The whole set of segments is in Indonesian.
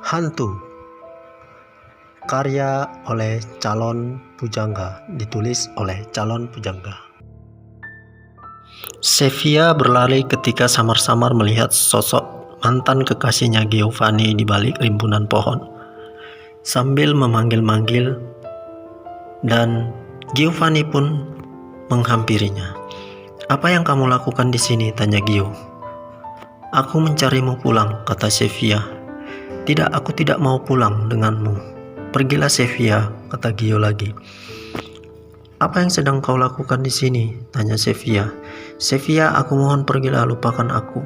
Hantu, karya oleh calon pujangga, ditulis oleh calon pujangga. Sevia berlari ketika samar-samar melihat sosok mantan kekasihnya Giovanni di balik rimbunan pohon. Sambil memanggil-manggil, dan Giovanni pun menghampirinya. "Apa yang kamu lakukan di sini?" tanya Gio. "Aku mencarimu pulang," kata Sevia. "Tidak, aku tidak mau pulang denganmu." "Pergilah Sevia," kata Gio lagi. "Apa yang sedang kau lakukan di sini?" tanya Sevia. "Sevia, aku mohon pergilah, lupakan aku.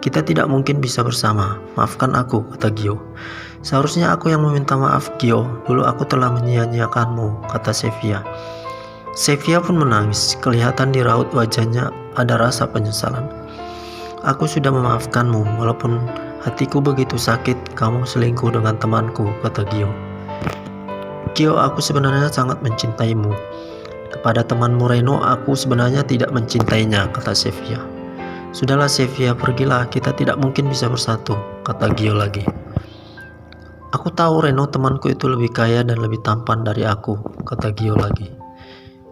Kita tidak mungkin bisa bersama. Maafkan aku," kata Gio. "Seharusnya aku yang meminta maaf, Gio. Dulu aku telah menyia-nyiakanmu," kata Sevia. Sevia pun menangis. Kelihatan di raut wajahnya ada rasa penyesalan. "Aku sudah memaafkanmu, walaupun hatiku begitu sakit kamu selingkuh dengan temanku," kata Gio. "Gio, aku sebenarnya sangat mencintaimu. Kepada temanmu Reno, aku sebenarnya tidak mencintainya," kata Sevia. "Sudahlah Sevia, pergilah, kita tidak mungkin bisa bersatu," kata Gio lagi. "Aku tahu Reno temanku itu lebih kaya dan lebih tampan dari aku," kata Gio lagi.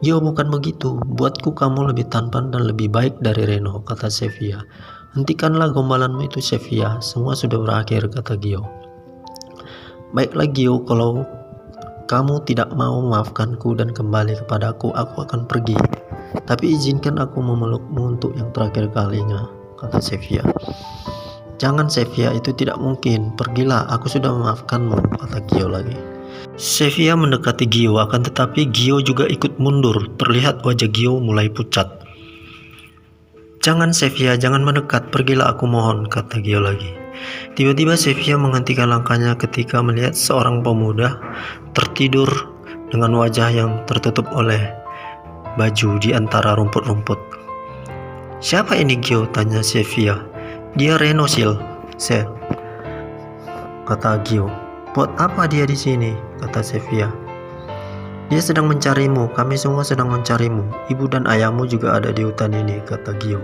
"Gio, bukan begitu, buatku kamu lebih tampan dan lebih baik dari Reno," kata Sevia. "Hentikanlah gombalanmu itu Sevia, semua sudah berakhir," kata Gio. "Baiklah Gio, kalau kamu tidak mau memaafkanku dan kembali kepadaku, aku akan pergi. Tapi izinkan aku memelukmu untuk yang terakhir kalinya," kata Sevia. "Jangan Sevia, itu tidak mungkin. Pergilah, aku sudah memaafkanmu," kata Gio lagi. Sevia mendekati Gio, akan tetapi Gio juga ikut mundur. Terlihat wajah Gio mulai pucat. "Jangan Sevia, jangan mendekat. Pergilah, aku mohon," kata Gio lagi. Tiba-tiba Sevia menghentikan langkahnya ketika melihat seorang pemuda tertidur dengan wajah yang tertutup oleh baju di antara rumput-rumput. "Siapa ini Gio?" tanya Sevia. "Dia Reno, Sil," kata Gio. "Buat apa dia di sini?" kata Sevia. "Dia sedang mencarimu, kami semua sedang mencarimu. Ibu dan ayahmu juga ada di hutan ini," kata Gio.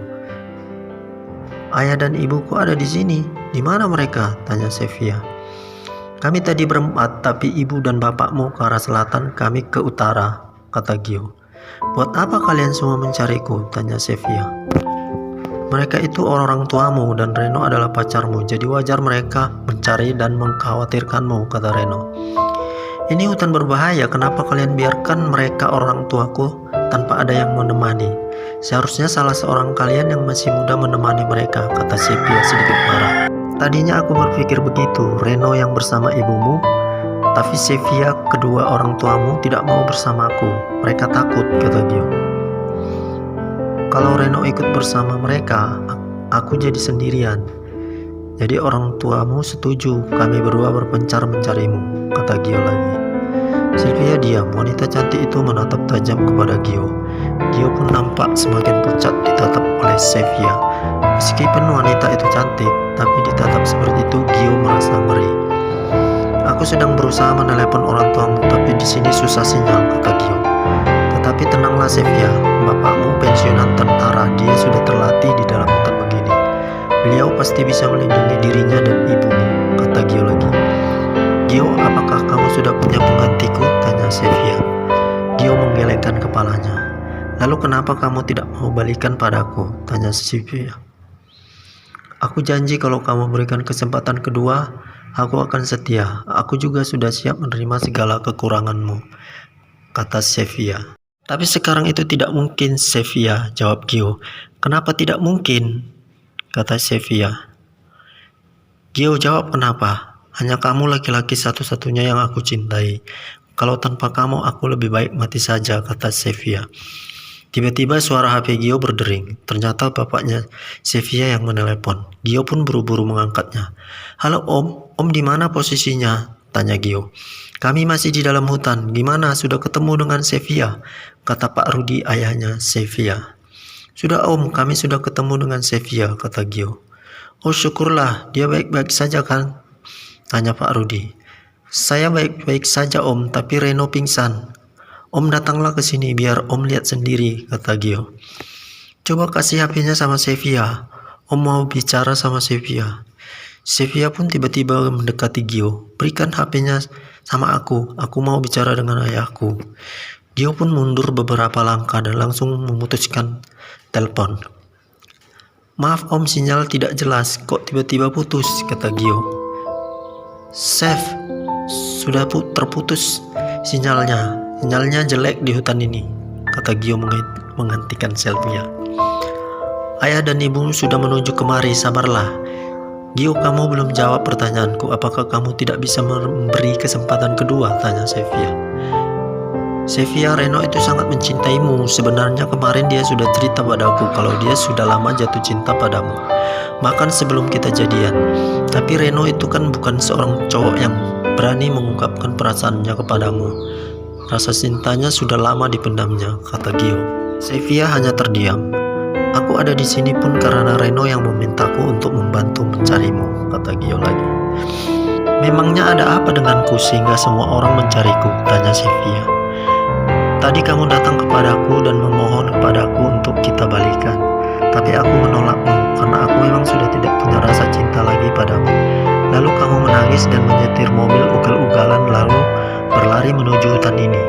"Ayah dan ibuku ada di sini. Di mana mereka?" tanya Sevia. "Kami tadi berempat, tapi ibu dan bapakmu ke arah selatan, kami ke utara," kata Gio. "Buat apa kalian semua mencariku?" tanya Sevia. "Mereka itu orang tuamu dan Reno adalah pacarmu, jadi wajar mereka mencari dan mengkhawatirkanmu," kata Reno. "Ini hutan berbahaya, kenapa kalian biarkan mereka orang tuaku tanpa ada yang menemani? Seharusnya salah seorang kalian yang masih muda menemani mereka," kata Sevia sedikit marah. "Tadinya aku berpikir begitu, Reno yang bersama ibumu, tapi Sevia, kedua orang tuamu tidak mau bersamaku. Mereka takut," kata Gio. "Kalau Reno ikut bersama mereka, aku jadi sendirian. Jadi orang tuamu setuju kami berdua berpencar mencarimu," kata Gio lagi. Sevia diam. Wanita cantik itu menatap tajam kepada Gio. Gio pun nampak semakin pucat ditatap oleh Sevia. Meskipun wanita itu cantik, tapi ditatap seperti itu Gio merasa ngeri. "Aku sedang berusaha menelepon orang tuamu, tapi di sini susah sinyal," kata Gio. "Tetapi tenanglah Sevia, bapakmu pensiunan tentara, dia sudah terlatih di dalam hutan begini. Beliau pasti bisa melindungi dirinya dan ibumu," kata Gio lagi. "Gio, apakah kamu sudah punya penggantiku?" tanya Sevia. Gio menggelengkan kepalanya. "Lalu kenapa kamu tidak mau balikan padaku?" tanya Sevia. "Aku janji kalau kamu berikan kesempatan kedua, aku akan setia. Aku juga sudah siap menerima segala kekuranganmu," kata Sevia. "Tapi sekarang itu tidak mungkin Sevia," jawab Gio. "Kenapa tidak mungkin?" kata Sevia. "Gio, jawab kenapa? Hanya kamu laki-laki satu-satunya yang aku cintai. Kalau tanpa kamu aku lebih baik mati saja," kata Sevia. Tiba-tiba suara HP Gio berdering. Ternyata bapaknya Sevia yang menelepon. Gio pun buru-buru mengangkatnya. "Halo Om di mana posisinya?" tanya Gio. "Kami masih di dalam hutan. Gimana, sudah ketemu dengan Sevia?" kata Pak Rudi, ayahnya Sevia. "Sudah Om, kami sudah ketemu dengan Sevia," kata Gio. "Oh syukurlah, dia baik-baik saja kan?" tanya Pak Rudi. "Saya baik-baik saja Om, tapi Reno pingsan." "Om datanglah ke sini biar Om lihat sendiri," kata Gio. "Coba kasih HP-nya sama Sevia. Om mau bicara sama Sevia." Sevilla pun tiba-tiba mendekati Gio. "Berikan HP-nya sama aku mau bicara dengan ayahku." Gio pun mundur beberapa langkah dan langsung memutuskan telepon. "Maaf om, sinyal tidak jelas, kok tiba-tiba putus," kata Gio. "Chef, sudah terputus sinyalnya jelek di hutan ini," kata Gio menggantikan Sevilla. "Ayah dan ibu sudah menuju kemari, sabarlah." "Gio, kamu belum jawab pertanyaanku. Apakah kamu tidak bisa memberi kesempatan kedua?" tanya Sevilla. "Sevilla, Reno itu sangat mencintaimu. Sebenarnya kemarin dia sudah cerita padaku kalau dia sudah lama jatuh cinta padamu, bahkan sebelum kita jadian. Tapi Reno itu kan bukan seorang cowok yang berani mengungkapkan perasaannya kepadamu. Rasa cintanya sudah lama dipendamnya," kata Gio. Sevilla hanya terdiam. "Aku ada di sini pun karena Reno yang memintaku untuk membantu mencarimu," kata Gio lagi. "Memangnya ada apa denganku sehingga semua orang mencariku?" tanya Sevilla. "Tadi kamu datang kepadaku dan memohon kepadaku untuk kita balikan. Tapi aku menolakmu karena aku memang sudah tidak punya rasa cinta lagi padamu. Lalu kamu menangis dan menyetir mobil ugal-ugalan lalu berlari menuju hutan ini.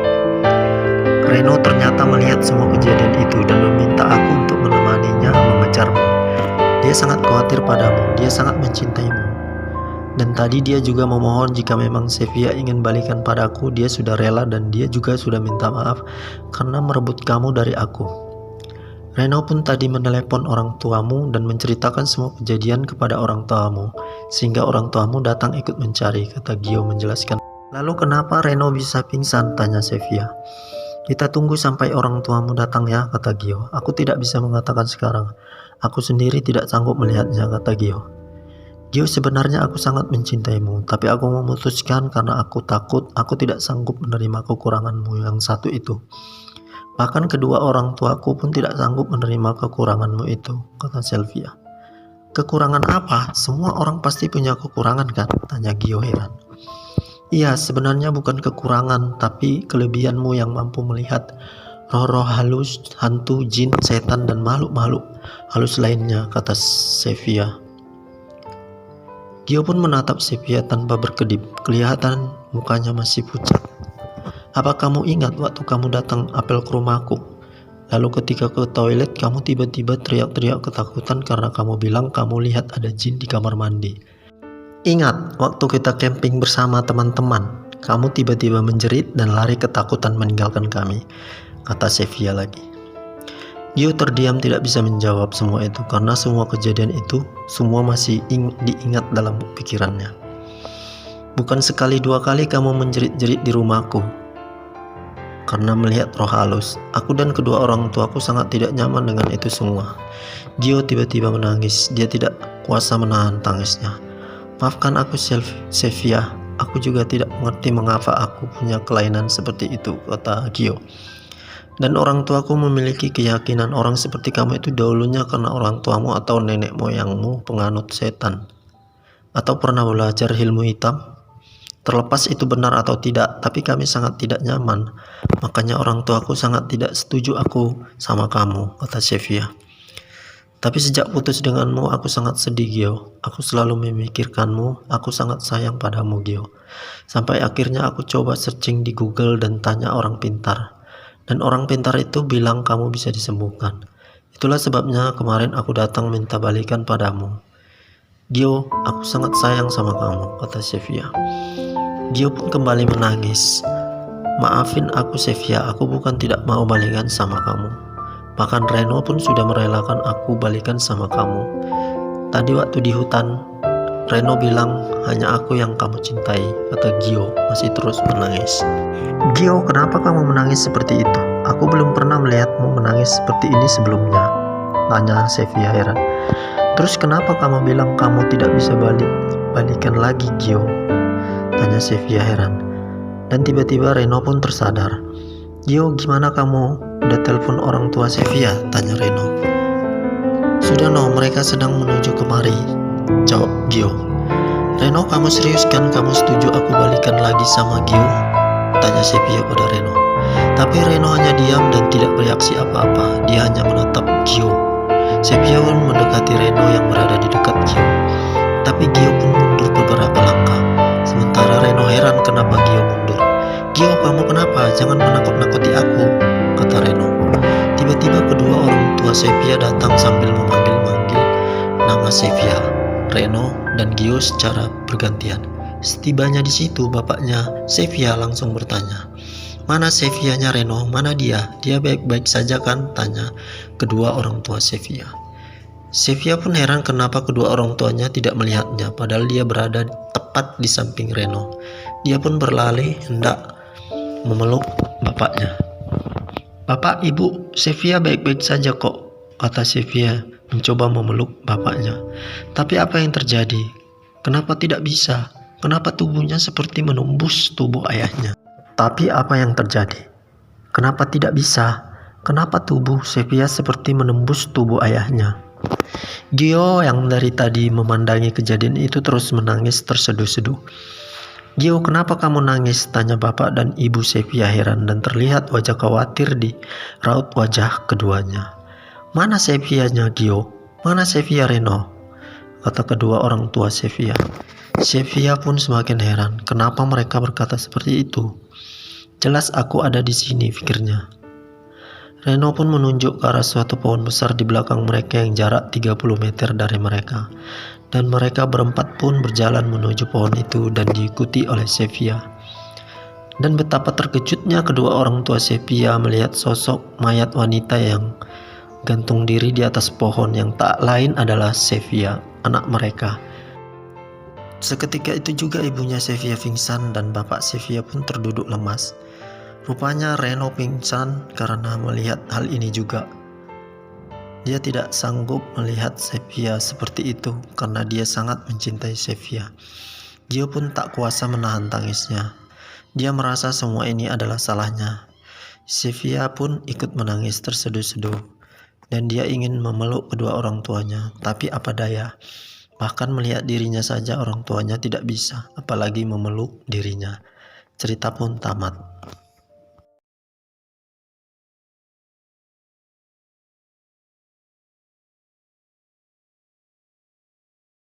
Reno ternyata melihat semua kejadian itu dan meminta aku untuk menemaninya mengejarmu. Dia sangat khawatir padamu, dia sangat mencintaimu. Dan tadi dia juga memohon jika memang Sevilla ingin balikan padaku, dia sudah rela dan dia juga sudah minta maaf karena merebut kamu dari aku. Reno pun tadi menelepon orang tuamu dan menceritakan semua kejadian kepada orang tuamu, sehingga orang tuamu datang ikut mencari," kata Gio menjelaskan. "Lalu kenapa Reno bisa pingsan?" tanya Sevilla. "Kita tunggu sampai orang tuamu datang ya," kata Gio. "Aku tidak bisa mengatakan sekarang. Aku sendiri tidak sanggup melihatnya," kata Gio. "Gio, sebenarnya aku sangat mencintaimu, tapi aku memutuskan karena aku takut aku tidak sanggup menerima kekuranganmu yang satu itu. Bahkan kedua orang tuaku pun tidak sanggup menerima kekuranganmu itu," kata Sevilla. "Kekurangan apa? Semua orang pasti punya kekurangan kan?" tanya Gio heran. "Iya, sebenarnya bukan kekurangan, tapi kelebihanmu yang mampu melihat roh-roh halus, hantu, jin, setan, dan makhluk-makhluk halus lainnya," kata Sevilla. Gio pun menatap Sevilla tanpa berkedip. Kelihatan mukanya masih pucat. "Apa kamu ingat waktu kamu datang apel ke rumahku? Lalu ketika ke toilet kamu tiba-tiba teriak-teriak ketakutan karena kamu bilang kamu lihat ada jin di kamar mandi. Ingat waktu kita camping bersama teman-teman, kamu tiba-tiba menjerit dan lari ketakutan meninggalkan kami," kata Sevilla lagi. Gio terdiam, tidak bisa menjawab semua itu karena semua kejadian itu semua masih diingat dalam pikirannya. "Bukan sekali dua kali kamu menjerit-jerit di rumahku karena melihat roh halus. Aku dan kedua orang tuaku sangat tidak nyaman dengan itu semua." Gio tiba-tiba menangis. Dia tidak kuasa menahan tangisnya. "Maafkan aku Sevilla, aku juga tidak mengerti mengapa aku punya kelainan seperti itu," kata Gio. "Dan orang tuaku memiliki keyakinan orang seperti kamu itu dahulunya karena orang tuamu atau nenek moyangmu penganut setan atau pernah belajar ilmu hitam. Terlepas itu benar atau tidak, tapi kami sangat tidak nyaman. Makanya orang tuaku sangat tidak setuju aku sama kamu," kata Sevilla. "Tapi sejak putus denganmu aku sangat sedih Gio. Aku selalu memikirkanmu, aku sangat sayang padamu Gio. Sampai akhirnya aku coba searching di Google dan tanya orang pintar. Dan orang pintar itu bilang kamu bisa disembuhkan. Itulah sebabnya kemarin aku datang minta balikan padamu. Gio, aku sangat sayang sama kamu," kata Sevilla. Gio pun kembali menangis. "Maafin aku Sevilla, aku bukan tidak mau balikan sama kamu. Bahkan Reno pun sudah merelakan aku balikan sama kamu. Tadi waktu di hutan, Reno bilang hanya aku yang kamu cintai," kata Gio masih terus menangis. "Gio, kenapa kamu menangis seperti itu? Aku belum pernah melihatmu menangis seperti ini sebelumnya," tanya Sevilla heran. "Terus kenapa kamu bilang kamu tidak bisa balikan lagi Gio?" tanya Sevilla heran. Dan tiba-tiba Reno pun tersadar. "Gio, gimana kamu? Udah telepon orang tua Sevilla?" tanya Reno. "Sudah no, mereka sedang menuju kemari," jawab Gio. "Reno, kamu serius kan kamu setuju aku balikan lagi sama Gio?" tanya Sevilla pada Reno. Tapi Reno hanya diam dan tidak bereaksi apa-apa. Dia hanya menatap Gio. Sevilla pun mendekati Reno yang berada di dekat Gio. Tapi Gio pun mundur beberapa langkah. Sementara Reno heran kenapa Gio mundur. "Gio, kamu kenapa? Jangan menakut-nakuti aku," kata Reno. Tiba-tiba kedua orang tua Sevia datang sambil memanggil-manggil nama Sevia, Reno, dan Gio secara bergantian. Setibanya di situ, bapaknya Sevia langsung bertanya, "Mana Sevianya, Reno? Mana dia? Dia baik-baik saja kan?" tanya kedua orang tua Sevia. Sevia pun heran kenapa kedua orang tuanya tidak melihatnya, padahal dia berada tepat di samping Reno. Dia pun berlari hendak memeluk bapaknya. "Bapak, Ibu, Sevia baik-baik saja kok," kata Sevia mencoba memeluk bapaknya. "Tapi apa yang terjadi? Kenapa tidak bisa? Kenapa tubuhnya seperti menembus tubuh ayahnya?" "Tapi apa yang terjadi? Kenapa tidak bisa? Kenapa tubuh Sevia seperti menembus tubuh ayahnya?" Gio yang dari tadi memandangi kejadian itu terus menangis terseduh-seduh. "Gio, kenapa kamu nangis?" tanya bapak dan ibu Sevia heran dan terlihat wajah khawatir di raut wajah keduanya. "Mana Sevianya, Gio? Mana Sevia, Reno?" kata kedua orang tua Sevia. Sevia pun semakin heran kenapa mereka berkata seperti itu. "Jelas aku ada di sini," pikirnya. Reno pun menunjuk ke arah suatu pohon besar di belakang mereka yang jarak 30 meter dari mereka. Dan mereka berempat pun berjalan menuju pohon itu dan diikuti oleh Sevia. Dan betapa terkejutnya kedua orang tua Sevia melihat sosok mayat wanita yang gantung diri di atas pohon yang tak lain adalah Sevia, anak mereka. Seketika itu juga ibunya Sevia pingsan dan bapak Sevia pun terduduk lemas. Rupanya Reno pingsan karena melihat hal ini juga. Dia tidak sanggup melihat Sevia seperti itu karena dia sangat mencintai Sevia. Gio pun tak kuasa menahan tangisnya. Dia merasa semua ini adalah salahnya. Sevia pun ikut menangis terseduh-seduh dan dia ingin memeluk kedua orang tuanya, tapi apa daya. Bahkan melihat dirinya saja orang tuanya tidak bisa, apalagi memeluk dirinya. Cerita pun tamat.